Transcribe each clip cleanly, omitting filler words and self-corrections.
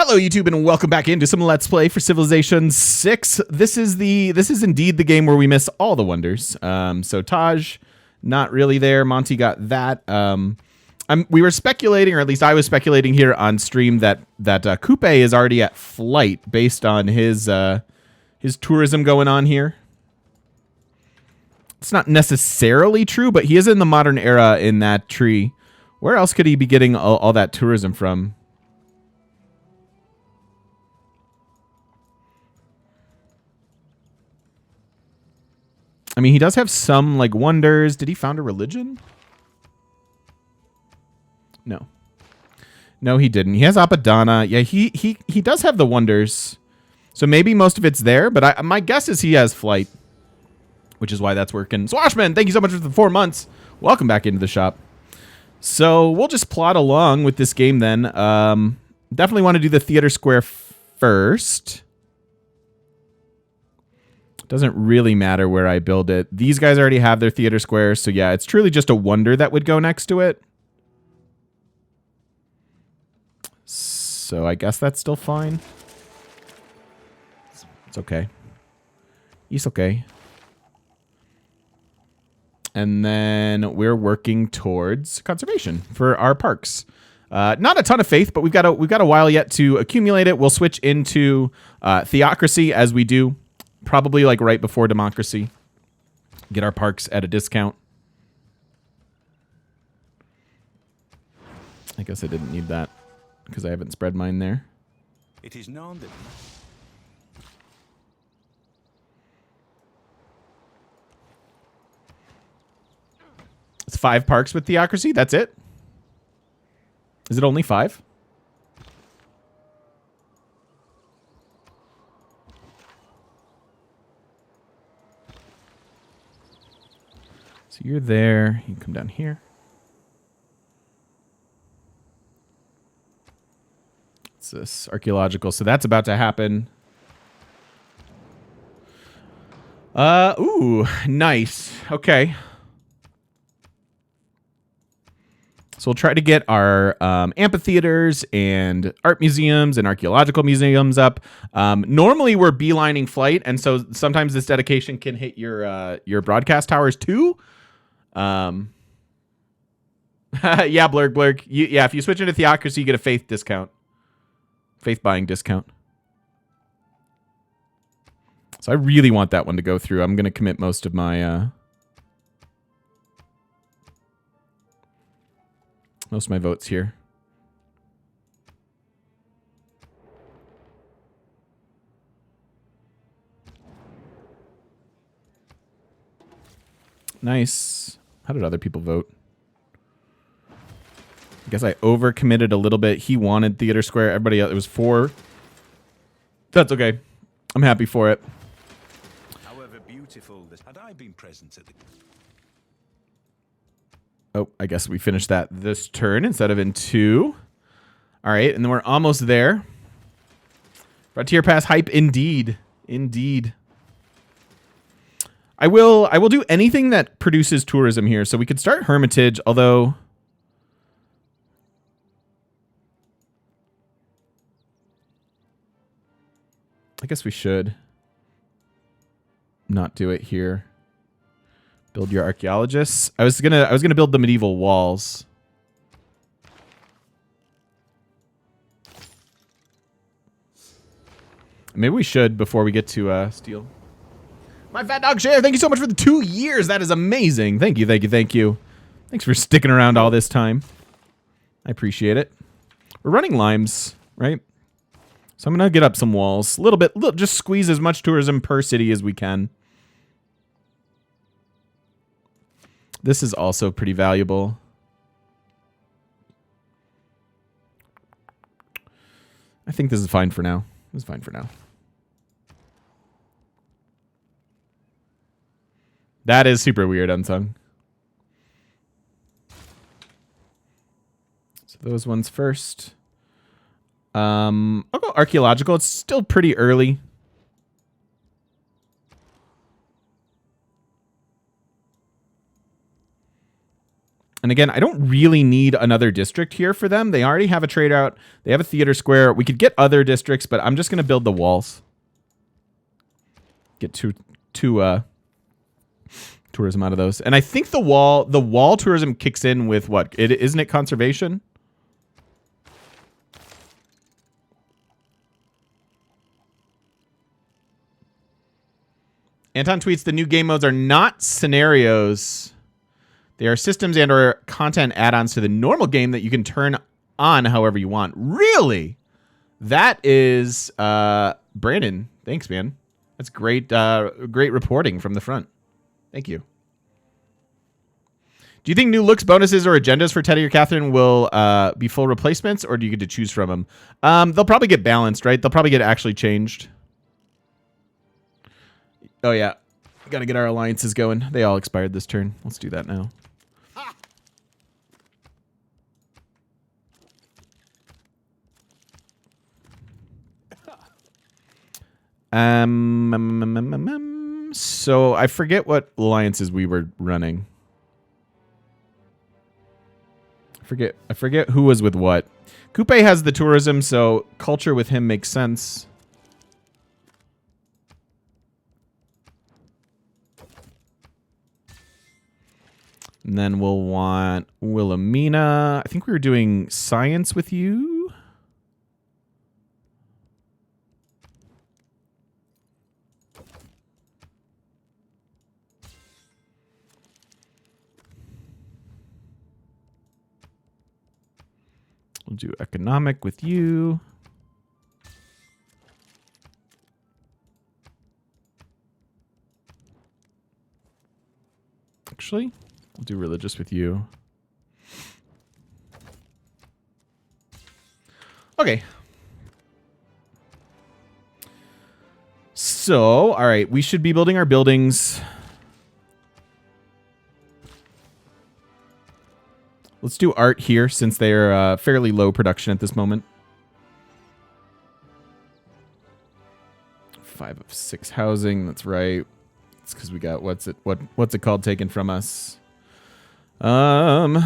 Hello YouTube and welcome back into some Let's Play for Civilization 6. This is indeed the game where we miss all the wonders. So Taj, not really there. Monty got that. We were speculating, or at least I was speculating here on stream that Coupe is already at flight based on his tourism going on here. It's not necessarily true, but he is in the modern era in that tree. Where else could he be getting all that tourism from? I mean, he does have some, like, wonders. Did he found a religion? No. No, he didn't. He has Apadana. Yeah, he does have the wonders. So maybe most of it's there, but my guess is he has flight, which is why that's working. Swashman, thank you so much for the 4 months. Welcome back into the shop. So we'll just plot along with this game then. Definitely want to do the theater square first. Doesn't really matter where I build it. These guys already have their theater squares, so yeah, it's truly just a wonder that would go next to it. So I guess that's still fine. It's okay. It's okay. And then we're working towards conservation for our parks. Not a ton of faith, but we've got a while yet to accumulate it. We'll switch into theocracy as we do. Probably like right before democracy. Get our parks at a discount. I guess I didn't need that because I haven't spread mine there. It is known that it's 5 parks with theocracy. That's it. Is it only 5? So you're there. You can come down here. What's this? Archaeological. So that's about to happen. Ooh, nice. Okay. So we'll try to get our amphitheaters and art museums and archaeological museums up. Normally we're beelining flight, and so sometimes this dedication can hit your broadcast towers too. Yeah, Blurg. Yeah, if you switch into theocracy, you get a faith discount. Faith buying discount. So I really want that one to go through. I'm going to commit most of my votes here. Nice. How did other people vote? I guess I overcommitted a little bit. He wanted theater square. Everybody else, it was 4. That's okay. I'm happy for it. however beautiful this had I been present at the Oh, I guess we finished that this turn instead of in 2. All right, and then we're almost there. Frontier Pass hype, indeed. Indeed. I will do anything that produces tourism here. So we could start Hermitage, although I guess we should not do it here. Build your archaeologists. I was gonna build the medieval walls. Maybe we should before we get to steel. My fat dog share, thank you so much for the 2 years. That is amazing. Thank you, thank you, thank you. Thanks for sticking around all this time. I appreciate it. We're running limes, right? So I'm gonna get up some walls. A little bit, just squeeze as much tourism per city as we can. This is also pretty valuable. I think this is fine for now. This is fine for now. That is super weird, Unsung. So those ones first. I'll go archaeological. It's still pretty early. And again, I don't really need another district here for them. They already have a trade route. They have a theater square. We could get other districts, but I'm just going to build the walls. Get two tourism out of those. And I think the wall tourism kicks in with what? Isn't it conservation? Anton tweets, the new game modes are not scenarios. They are systems and or content add-ons to the normal game that you can turn on however you want. Really? That is Brandon. Thanks, man. That's great great reporting from the front. Thank you. Do you think new looks, bonuses, or agendas for Teddy or Catherine will be full replacements, or do you get to choose from them? They'll probably get balanced, right? They'll probably get actually changed. Oh, yeah. Got to get our alliances going. They all expired this turn. Let's do that now. So I forget what alliances we were running. I forget who was with what. Coupe has the tourism, so culture with him makes sense. And then we'll want Wilhelmina. I think we were doing science with you. We'll do economic with you. Actually, we'll do religious with you. Okay. So, all right, we should be building our buildings. Let's do art here since they're fairly low production at this moment. 5 of 6 housing. That's right. It's because we got what's it called taken from us. Can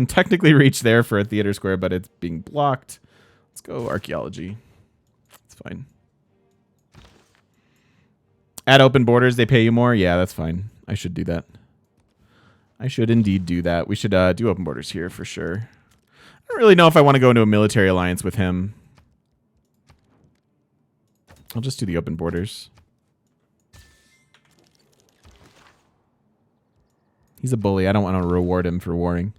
technically reach there for a theater square, but it's being blocked. Let's go archaeology. It's fine. At open borders, they pay you more. Yeah, that's fine. I should do that. I should indeed do that. We should do open borders here for sure. I don't really know if I want to go into a military alliance with him. I'll just do the open borders. He's a bully. I don't want to reward him for warring.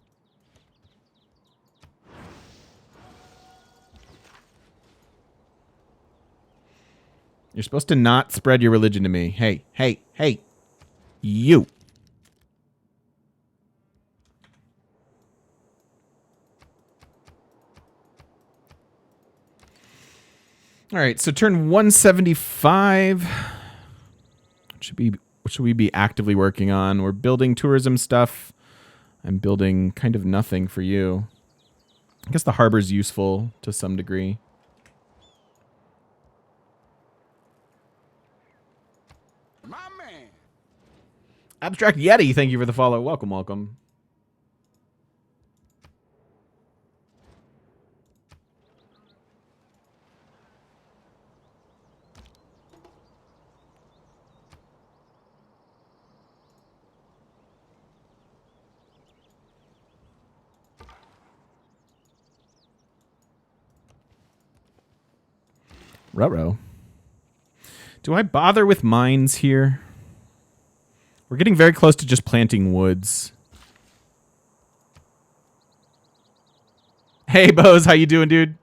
You're supposed to not spread your religion to me. Hey, hey, hey. You. All right, so turn 175. What should we be actively working on? We're building tourism stuff. I'm building kind of nothing for you. I guess the harbor's useful to some degree. My man. Abstract Yeti, thank you for the follow. Welcome, welcome. Ruh-roh. Do I bother with mines here? We're getting very close to just planting woods. Hey, Bose, how you doing, dude?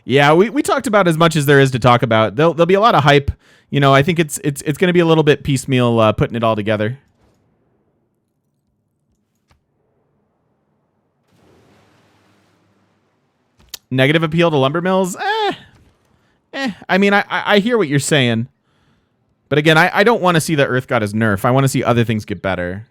Yeah, we talked about as much as there is to talk about. There'll be a lot of hype. You know, I think it's going to be a little bit piecemeal putting it all together. Negative appeal to lumber mills? I mean, I hear what you're saying. But again, I don't want to see the Earth Goddess nerf. I want to see other things get better.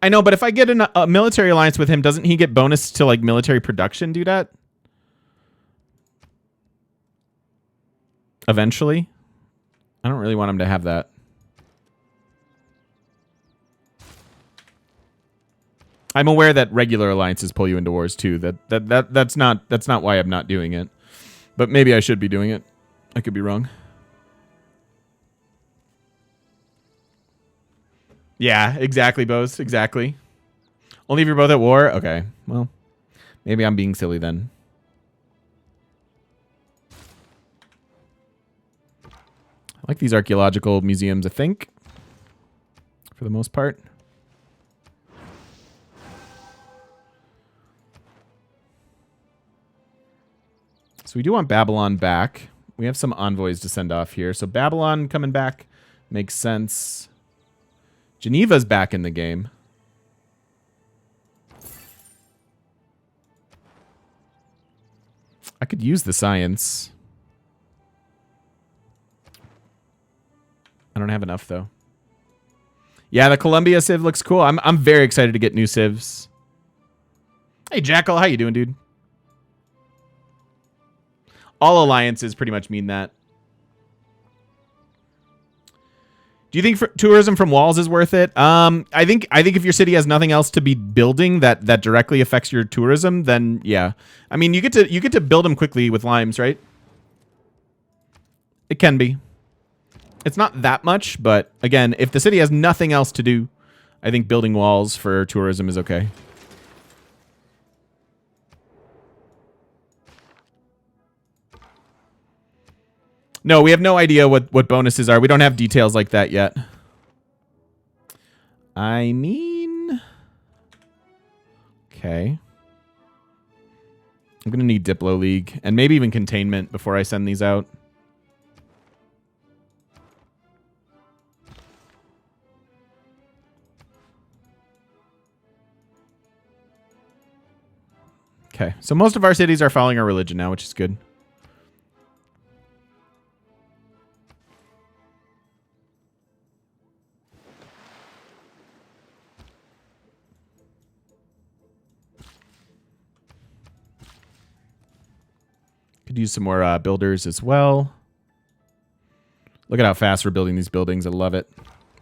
I know, but if I get in a military alliance with him, doesn't he get bonus to, like, military production do that? Eventually? I don't really want him to have that. I'm aware that regular alliances pull you into wars too. That's not why I'm not doing it. But maybe I should be doing it. I could be wrong. Yeah, exactly, Bose. Exactly. Only if you're both at war? Okay. Well, maybe I'm being silly then. I like these archaeological museums, I think. For the most part. So we do want Babylon back. We have some envoys to send off here. So Babylon coming back makes sense. Geneva's back in the game. I could use the science. I don't have enough, though. Yeah, the Columbia Civ looks cool. I'm very excited to get new civs. Hey, Jackal. How you doing, dude? All alliances pretty much mean that. Do you think tourism from walls is worth it? I think if your city has nothing else to be building that directly affects your tourism, then yeah. I mean, you get to build them quickly with limes, right? It can be. It's not that much, but again, if the city has nothing else to do, I think building walls for tourism is okay. No, we have no idea what bonuses are. We don't have details like that yet. I mean... Okay. I'm going to need Diplo League and maybe even containment before I send these out. Okay, so most of our cities are following our religion now, which is good. Could use some more builders as well. Look at how fast we're building these buildings. I love it.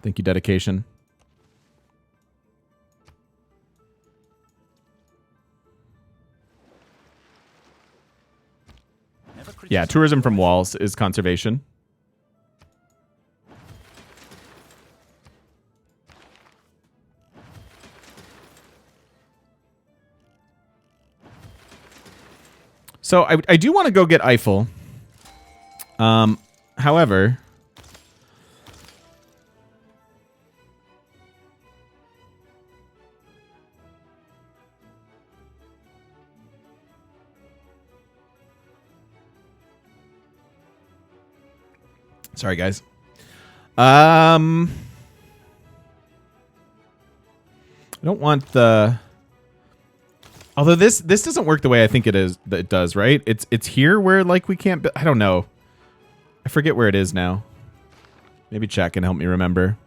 Thank you, dedication. Yeah, tourism from walls is conservation. So I do want to go get Eiffel. However... Sorry, guys. I don't want the... Although this doesn't work the way I think it does, right? It's here where like we can't... I don't know. I forget where it is now. Maybe chat can help me remember.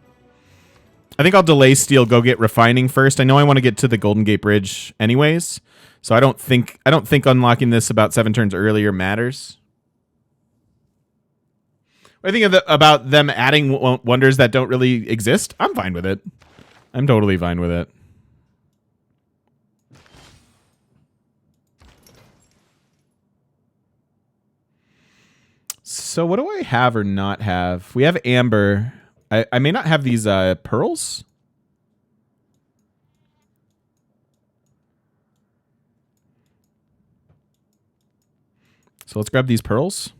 I think I'll delay steel, go get refining first. I know I want to get to the Golden Gate Bridge anyways, so I don't think unlocking this about 7 turns earlier matters. I think about them adding wonders that don't really exist. I'm fine with it. I'm totally fine with it. So what do I have or not have? We have amber. I may not have these pearls. So let's grab these pearls.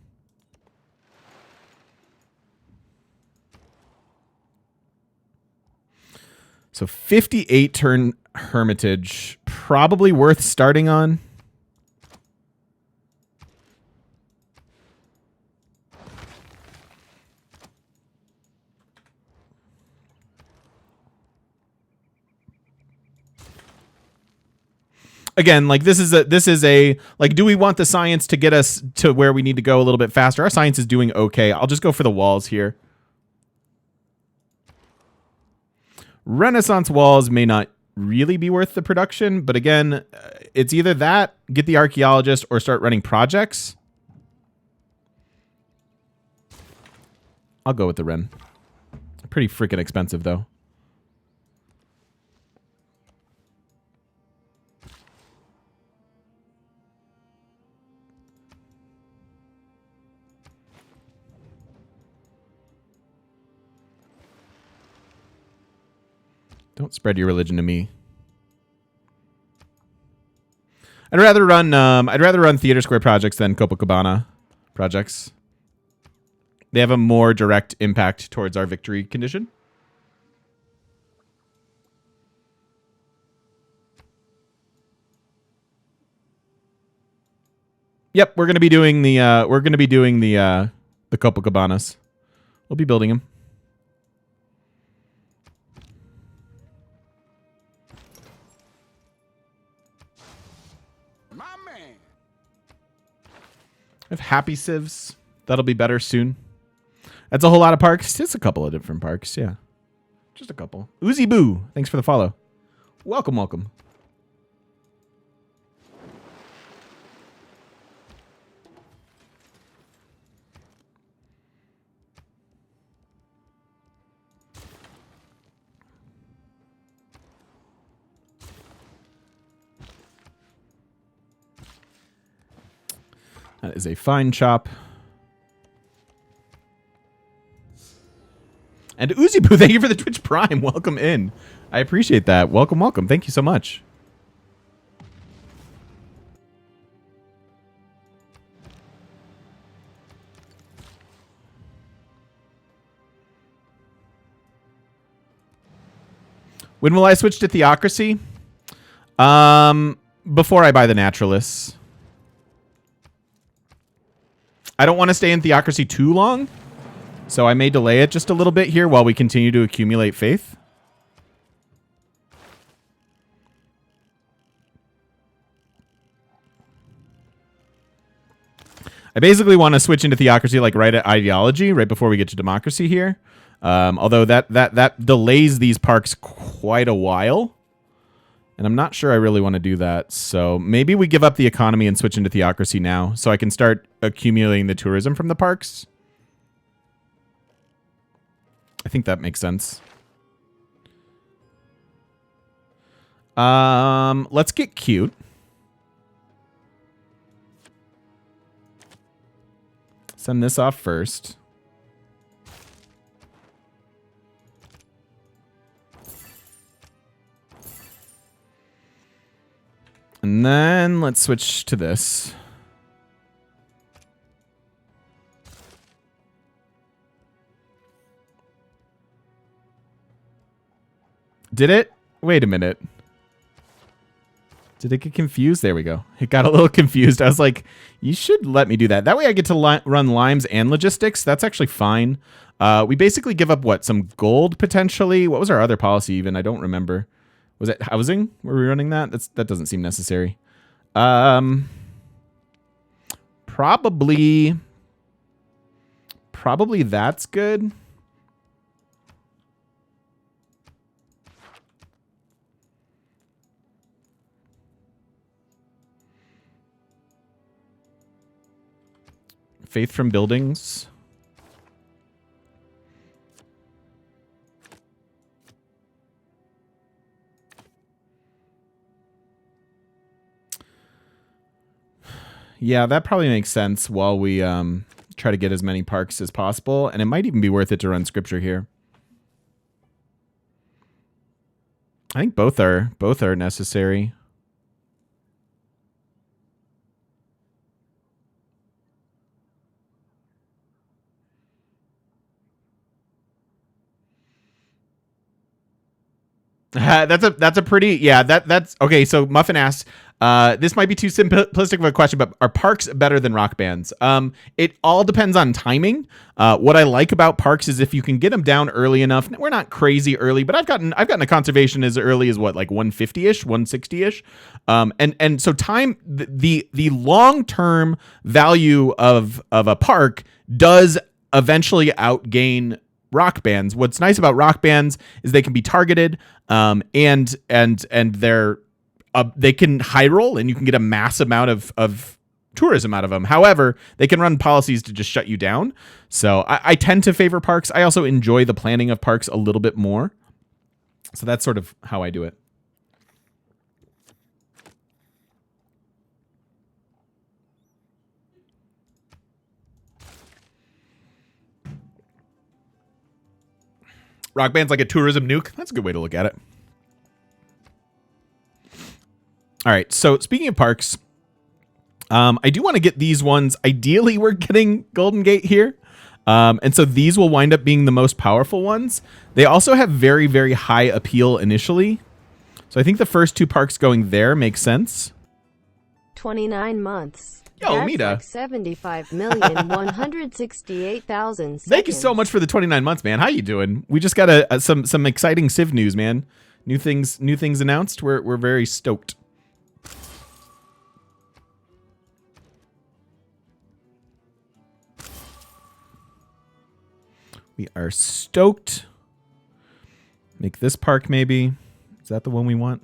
So 58 turn Hermitage, probably worth starting on. Again, like this is a like, do we want the science to get us to where we need to go a little bit faster? Our science is doing okay. I'll just go for the walls here. Renaissance walls may not really be worth the production, but again, it's either that, get the archaeologist, or start running projects. I'll go with the Ren. Pretty freaking expensive, though. Don't spread your religion to me. I'd rather run Theater Square projects than Copacabana projects. They have a more direct impact towards our victory condition. Yep, we're gonna be doing the Copacabanas. We'll be building them. I have happy civs. That'll be better soon. That's a whole lot of parks. It's a couple of different parks, yeah. Just a couple. Uzi Boo, thanks for the follow. Welcome, welcome. That is a fine chop. And Uzi Boo, thank you for the Twitch Prime. Welcome in. I appreciate that. Welcome, welcome. Thank you so much. When will I switch to Theocracy? Before I buy the Naturalists. I don't want to stay in Theocracy too long, so I may delay it just a little bit here while we continue to accumulate faith. I basically want to switch into Theocracy like right at Ideology, right before we get to Democracy here. Although that delays these parks quite a while. And I'm not sure I really want to do that. So maybe we give up the economy and switch into Theocracy now so I can start accumulating the tourism from the parks. I think that makes sense. Let's get cute. Send this off first. And then let's switch to this. Did it? Wait a minute. Did it get confused? There we go. It got a little confused. I was like, you should let me do that. That way I get to run limes and logistics. That's actually fine. We basically give up, what, some gold potentially? What was our other policy even? I don't remember. Was it housing? Were we running that? That doesn't seem necessary. Probably that's good. Faith from buildings. Yeah, that probably makes sense while we try to get as many parks as possible. And it might even be worth it to run scripture here. I think both are necessary. That's a pretty, yeah, that's okay. So Muffin asks, this might be too simplistic of a question, but are parks better than rock bands? It all depends on timing. What I like about parks is if you can get them down early enough. We're not crazy early, but I've gotten a conservation as early as what, like 150-ish, 160-ish. And so time, the long-term value of a park does eventually outgain rock bands. What's nice about rock bands is they can be targeted, and they're they can high roll, and you can get a mass amount of tourism out of them. However, they can run policies to just shut you down. So I tend to favor parks. I also enjoy the planning of parks a little bit more. So that's sort of how I do it. Rock Band's like a tourism nuke. That's a good way to look at it. All right. So speaking of parks, I do want to get these ones. Ideally, we're getting Golden Gate here. And so these will wind up being the most powerful ones. They also have very, very high appeal initially. So I think the first 2 parks going there make sense. 29 months. Yo, That's Mita. like 75,168,000 Thank you so much for the 29 months, man. How you doing? We just got some exciting Civ news, man. New things announced. We're very stoked. We are stoked. Make this park maybe. Is that the one we want?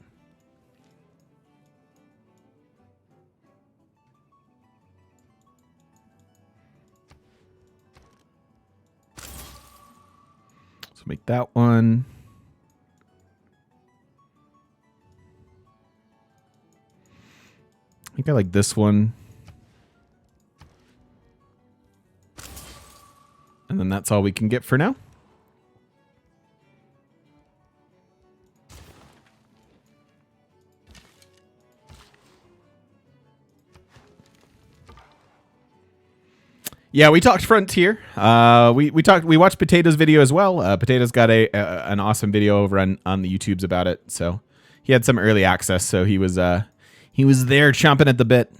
So make that one. I think I like this one. And then that's all we can get for now. Yeah, we talked Frontier. We watched Potato's video as well. Potato's got an awesome video over on the YouTubes about it. So he had some early access. So he was there chomping at the bit.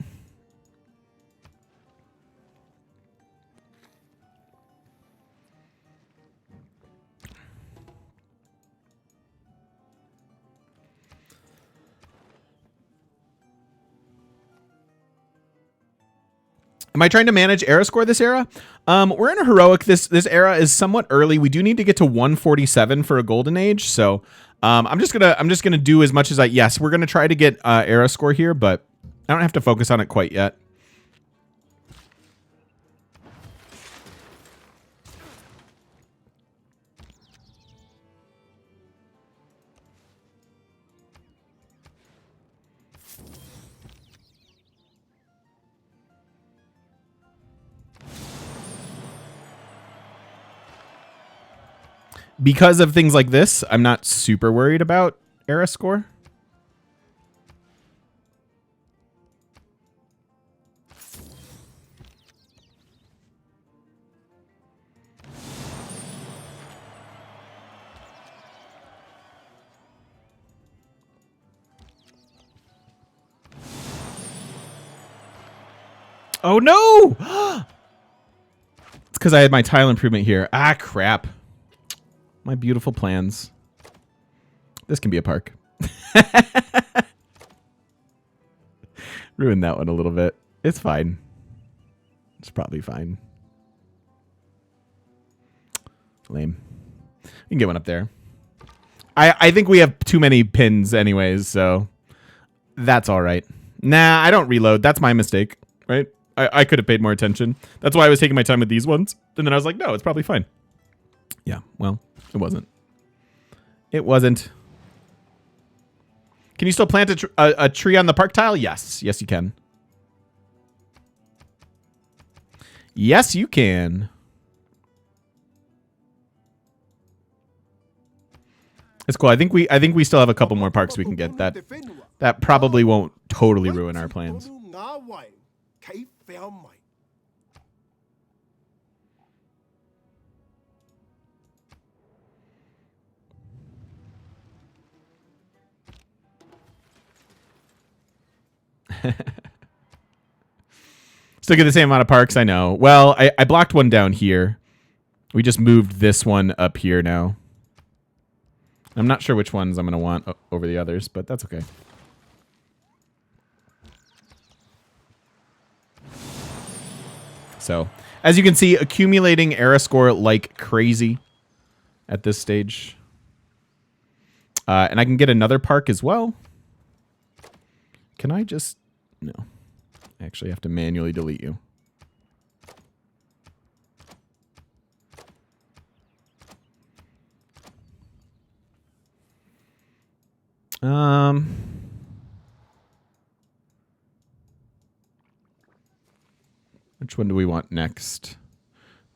Am I trying to manage era score this era? We're in a heroic. This era is somewhat early. We do need to get to 147 for a golden age. So I'm just gonna do as much as yes, we're gonna try to get era score here, but I don't have to focus on it quite yet. Because of things like this, I'm not super worried about era score. Oh no! It's because I had my tile improvement here. Ah, crap. My beautiful plans. This can be a park. Ruined that one a little bit. It's fine. It's probably fine. Lame. You can get one up there. I think we have too many pins anyways, so that's all right. Nah, I don't reload. That's my mistake, right? I could have paid more attention. That's why I was taking my time with these ones. And then I was like, no, it's probably fine. Yeah, well, it wasn't. It wasn't. Can you still plant a tree on the park tile? Yes. Yes, you can. Yes, you can. It's cool. I think we still have a couple more parks we can get. That probably won't totally ruin our plans. Still get the same amount of parks, I know. Well, I blocked one down here. We just moved this one up here now. I'm not sure which ones I'm going to want over the others, but that's okay. So, as you can see, accumulating era score like crazy at this stage. And I can get another park as well. Can I just... No. I actually have to manually delete you. Which one do we want next?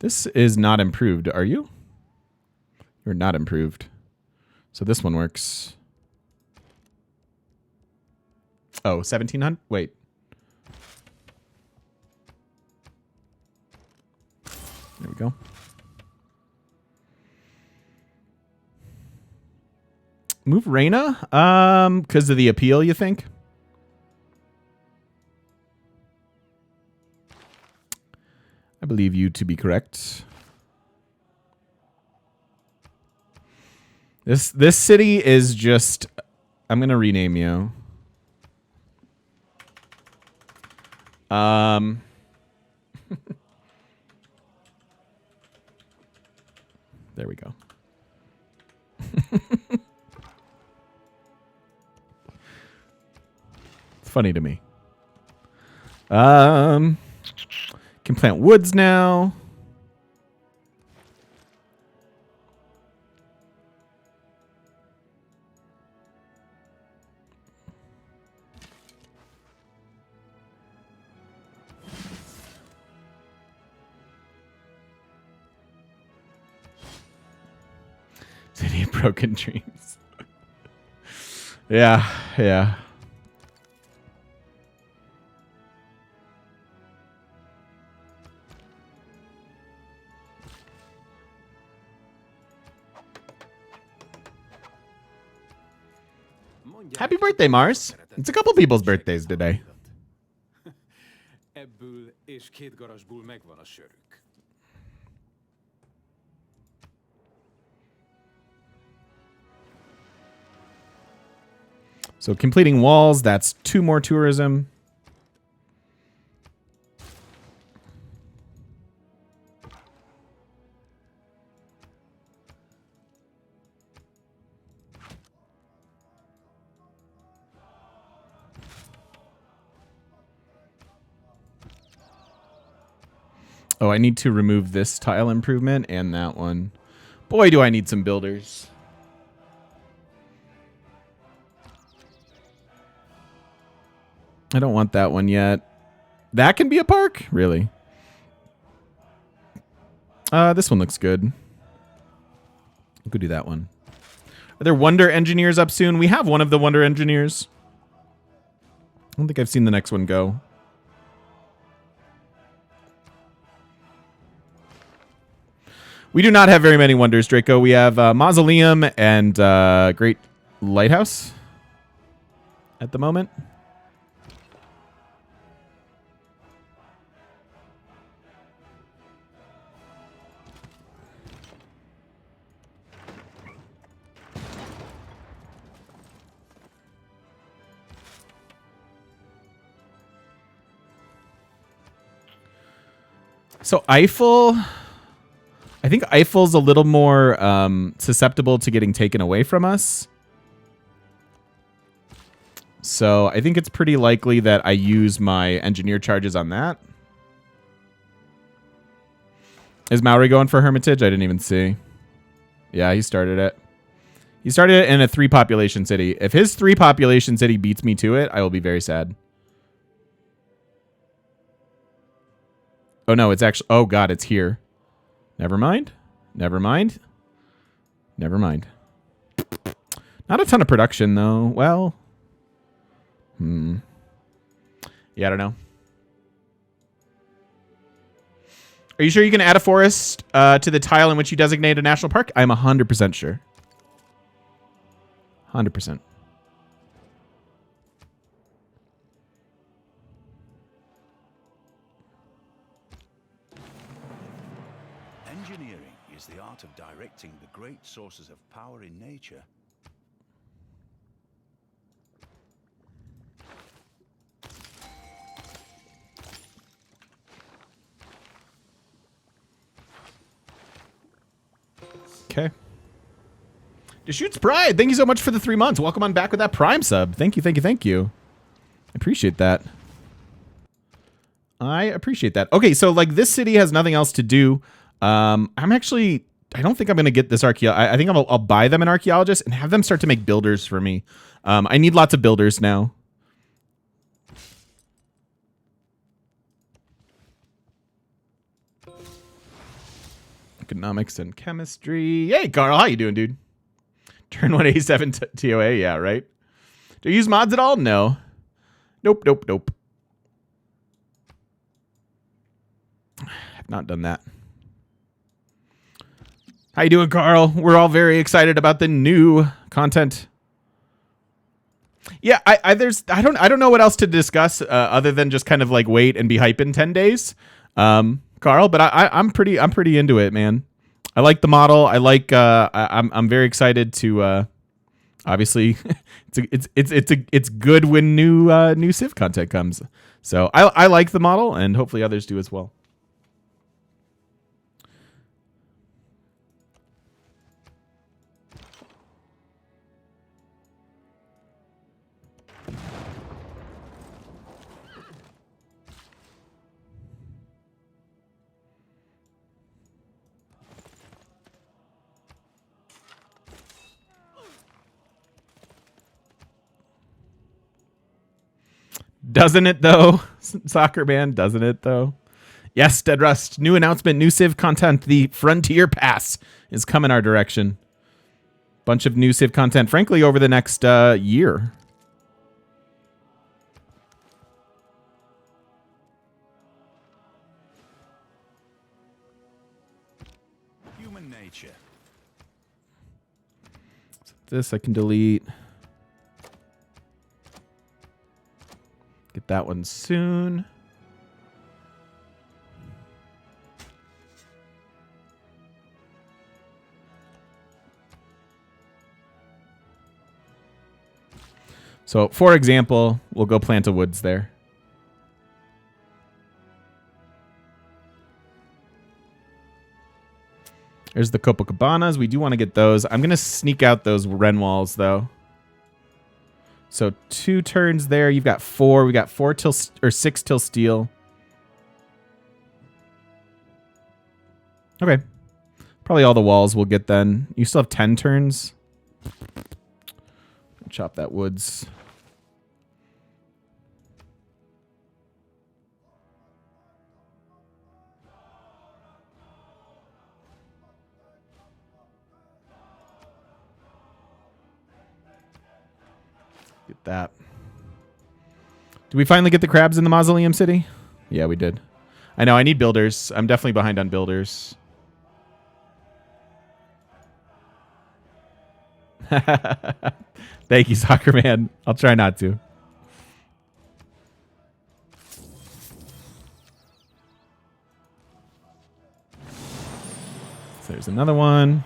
This is not improved, are you? You're not improved. So this one works. Oh, 1700? Wait. There we go. Move Reyna? Because of the appeal, you think? I believe you to be correct. This city is just... I'm going to rename you. There we go. It's funny to me. Can plant woods now. City of Broken Dreams. Yeah, yeah. Happy birthday, Mars. It's a couple people's birthdays today. Ebből és 2 garasból megvan a sörük. So completing walls, that's 2 more tourism. Oh, I need to remove this tile improvement and that one. Boy, do I need some builders. I don't want that one yet. That can be a park? Really? This one looks good. I'll go do that one. Are there Wonder Engineers up soon? We have one of the Wonder Engineers. I don't think I've seen the next one go. We do not have very many wonders, Draco. We have Mausoleum and Great Lighthouse at the moment. So Eiffel... I think Eiffel's a little more susceptible to getting taken away from us. So I think it's pretty likely that I use my engineer charges on that. Is Maori going for Hermitage? I didn't even see. Yeah, he started it. He started it in a 3 population city. If his 3 population city beats me to it, I will be very sad. Oh no, it's actually... Oh god, it's here. Never mind. Never mind. Never mind. Not a ton of production, though. Well. Yeah, I don't know. Are you sure you can add a forest to the tile in which you designate a national park? I'm 100% sure. 100%. Engineering is the art of directing the great sources of power in nature. Okay. Deschutes Pride, thank you so much for the 3 months. Welcome on back with that Prime sub. Thank you, thank you, thank you. I appreciate that. I appreciate that. Okay, so like this city has nothing else to do. I don't think I'm going to get this I think I'll buy them an archaeologist and have them start to make builders for me. I need lots of builders now. Economics and chemistry. Hey, Carl, how you doing, dude? Turn 187 TOA. Yeah, right. Do you use mods at all? No. Nope. I've not done that. How you doing, Carl? We're all very excited about the new content. Yeah, I don't know what else to discuss other than just kind of like wait and be hype in 10 days, Carl. But I'm pretty into it, man. I like the model. I'm very excited to. Obviously, it's good when new Civ content comes. So I like the model, and hopefully others do as well. Doesn't it though? Soccer man, doesn't it though? Yes, Dead Rust. New announcement, new Civ content. The Frontier Pass is coming our direction. Bunch of new Civ content, frankly, over the next year. Human nature. This I can delete. Get that one soon. So, for example, we'll go plant a woods there. There's the Copacabanas. We do want to get those. I'm going to sneak out those Ren walls, though. So 2 turns there. You've got 4. We got 6 till steel. Okay. Probably all the walls we'll get then. You still have 10 turns. Chop that woods. Get that. Did we finally get the crabs in the Mausoleum City? Yeah, we did. I know, I need builders. I'm definitely behind on builders. Thank you, Soccer Man. I'll try not to. So there's another one.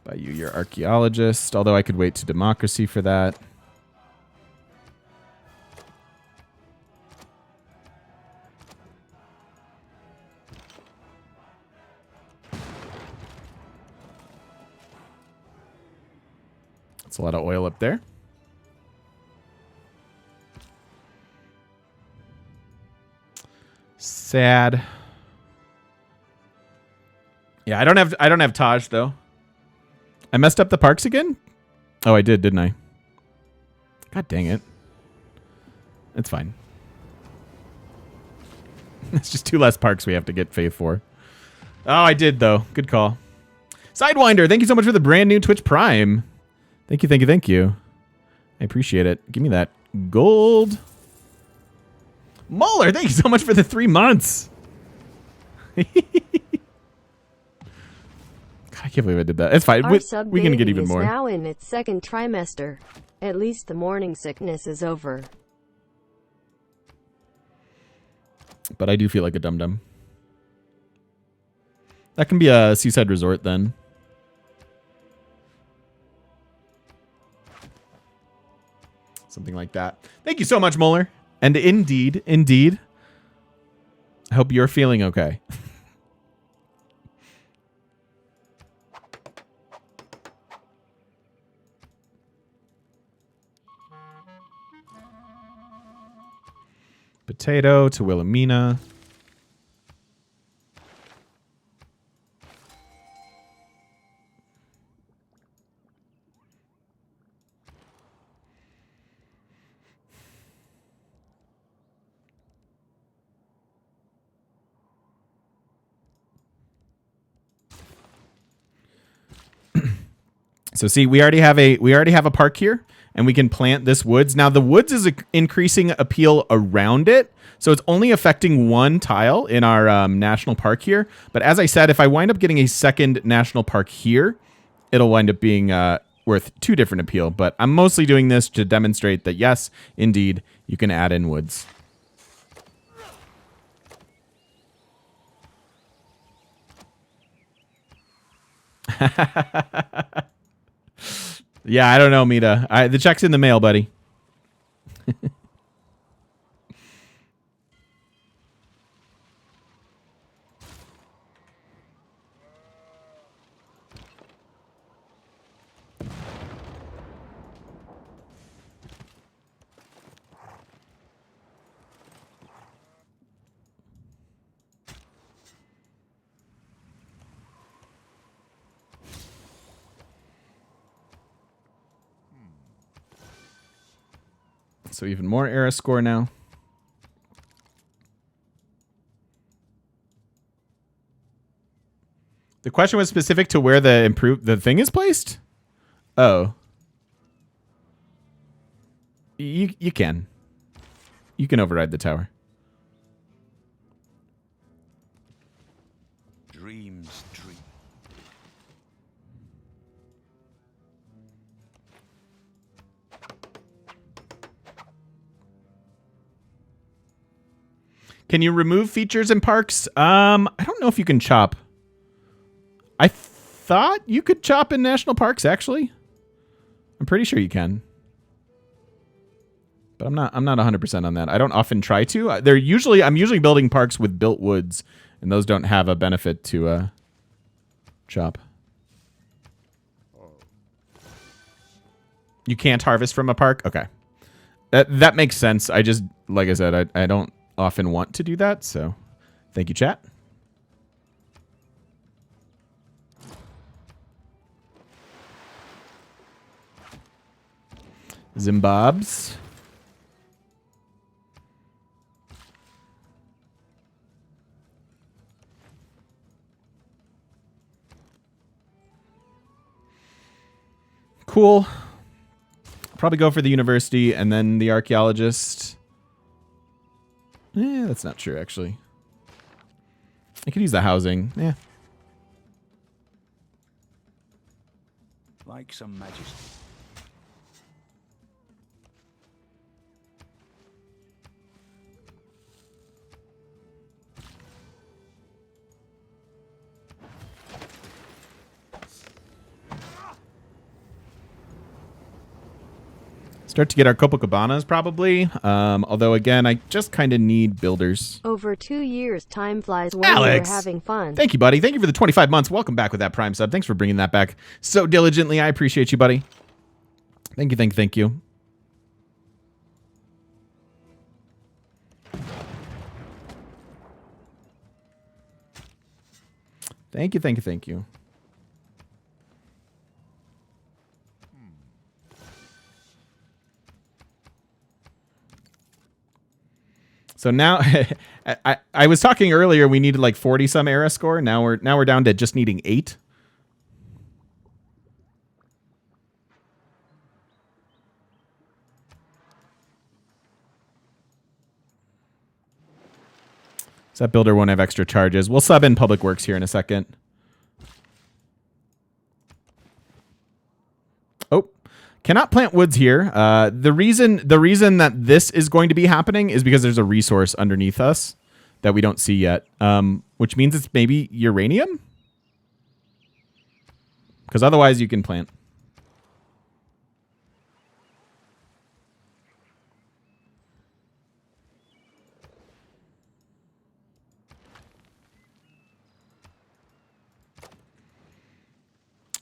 By you, your archaeologist. Although I could wait to democracy for that. That's a lot of oil up there. Sad. Yeah, I don't have Taj though. I messed up the parks again? Oh, I did, didn't I? God dang it. It's fine. It's just 2 less parks we have to get Faith for. Oh, I did though. Good call. Sidewinder, thank you so much for the brand new Twitch Prime. Thank you. I appreciate it. Give me that gold. Muller, thank you so much for the 3 months. God, I can't believe I did that. It's fine. We can get even more. Our sub-baby is now in its 2nd trimester. At least the morning sickness is over. But I do feel like a dum-dum. That can be a seaside resort then. Something like that. Thank you so much, Muller. And indeed, I hope you're feeling okay. Potato to Wilhelmina. So see, we already have a park here, and we can plant this woods. Now the woods is increasing appeal around it, so it's only affecting one tile in our national park here. But as I said, if I wind up getting a second national park here, it'll wind up being worth two different appeal. But I'm mostly doing this to demonstrate that yes, indeed, you can add in woods. Yeah, I don't know, Mita. The check's in the mail, buddy. So even more era score now. The question was specific to where the thing is placed? Oh. You can. You can override the tower. Dreams dream. Can you remove features in parks? I don't know if you can chop. I thought you could chop in national parks, actually. I'm pretty sure you can. But I'm not 100% on that. I don't often try to. I'm usually building parks with built woods, and those don't have a benefit to chop. You can't harvest from a park? Okay. That makes sense. I just, like I said, I don't often want to do that, so thank you, chat. Zimbabwe's. Cool. Probably go for the university and then the archaeologist. That's not true, actually. I could use the housing. Yeah. Like some majesty. Start to get our Copacabanas, probably. Although, again, I just kind of need builders. Over 2 years, time flies when Alex! you're having fun. Thank you, buddy. Thank you for the 25 months. Welcome back with that Prime sub. Thanks for bringing that back so diligently. I appreciate you, buddy. Thank you, thank you. Thank you, thank you. So now, I was talking earlier. We needed like 40 some era score. Now we're down to just needing 8. So that builder won't have extra charges. We'll sub in Public Works here in a second. Oh, cannot plant woods here. The reason that this is going to be happening is because there's a resource underneath us that we don't see yet, which means it's maybe uranium. Because otherwise you can plant.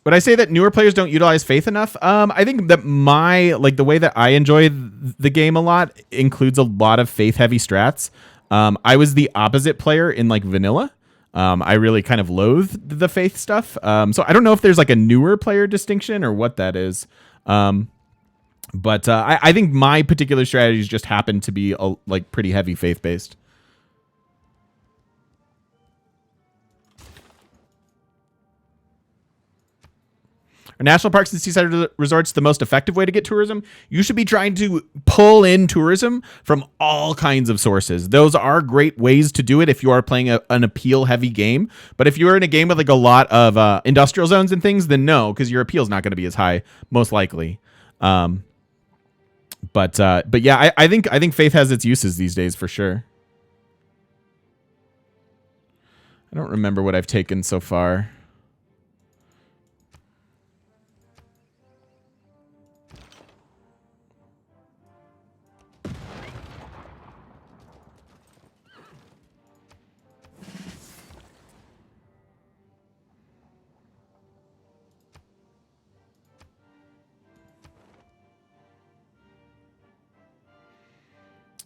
would I say that newer players don't utilize faith enough? I think that the way that I enjoy the game a lot includes a lot of faith heavy strats. I was the opposite player in like vanilla. I really kind of loathed the faith stuff. So I don't know if there's like a newer player distinction or what that is. But I think my particular strategies just happen to be like pretty heavy faith based. Are national parks and seaside resorts the most effective way to get tourism? You should be trying to pull in tourism from all kinds of sources. Those are great ways to do it if you are playing an appeal heavy game. But if you're in a game with like a lot of industrial zones and things, then no, because your appeal is not going to be as high, most likely. But yeah, I think faith has its uses these days for sure. I don't remember what I've taken so far.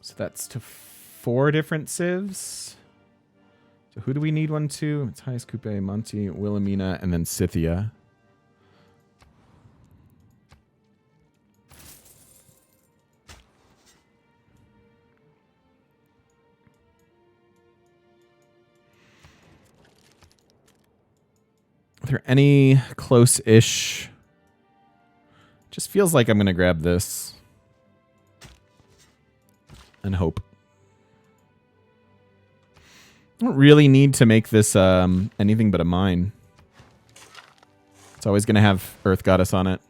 So that's to 4 different civs. So who do we need one to? It's Highest Coupe, Monty, Wilhelmina, and then Scythia. Are there any close-ish? Just feels like I'm going to grab this. And hope. I don't really need to make this anything but a mine. It's always going to have Earth Goddess on it.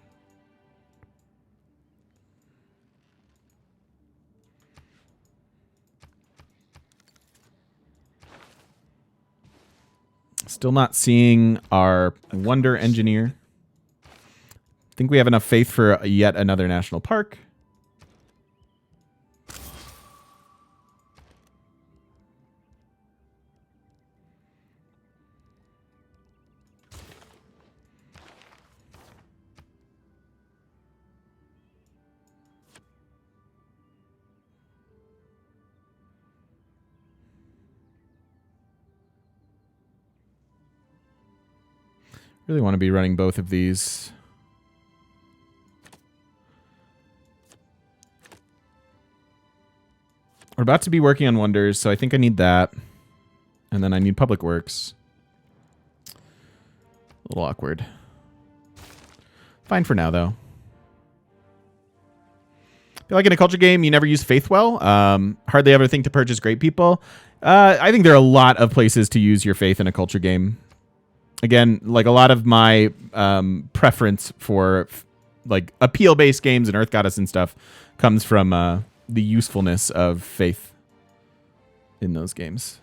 Still not seeing our Wonder Engineer. I think we have enough faith for yet another national park. Really want to be running both of these. We're about to be working on wonders, so I think I need that. And then I need public works. A little awkward. Fine for now, though. I feel like in a culture game, you never use faith well. Hardly ever think to purchase great people. I think there are a lot of places to use your faith in a culture game. Again, like a lot of my preference for like appeal-based games and Earth Goddess and stuff comes from the usefulness of faith in those games.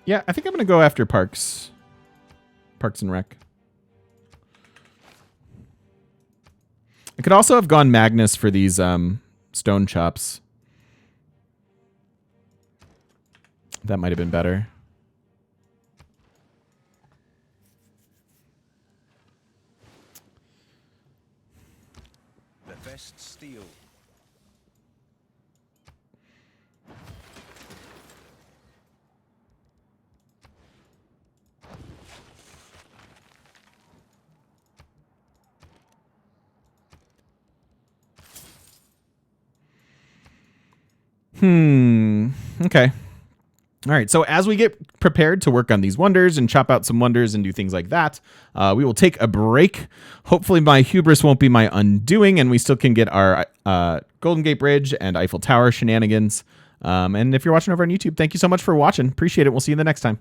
Yeah, I think I'm going to go after Parks. Parks and Rec. I could also have gone Magnus for these stone chops. That might have been better. The best steel. Okay. All right. So as we get prepared to work on these wonders and chop out some wonders and do things like that, we will take a break. Hopefully my hubris won't be my undoing and we still can get our Golden Gate Bridge and Eiffel Tower shenanigans. And if you're watching over on YouTube, thank you so much for watching. Appreciate it. We'll see you the next time.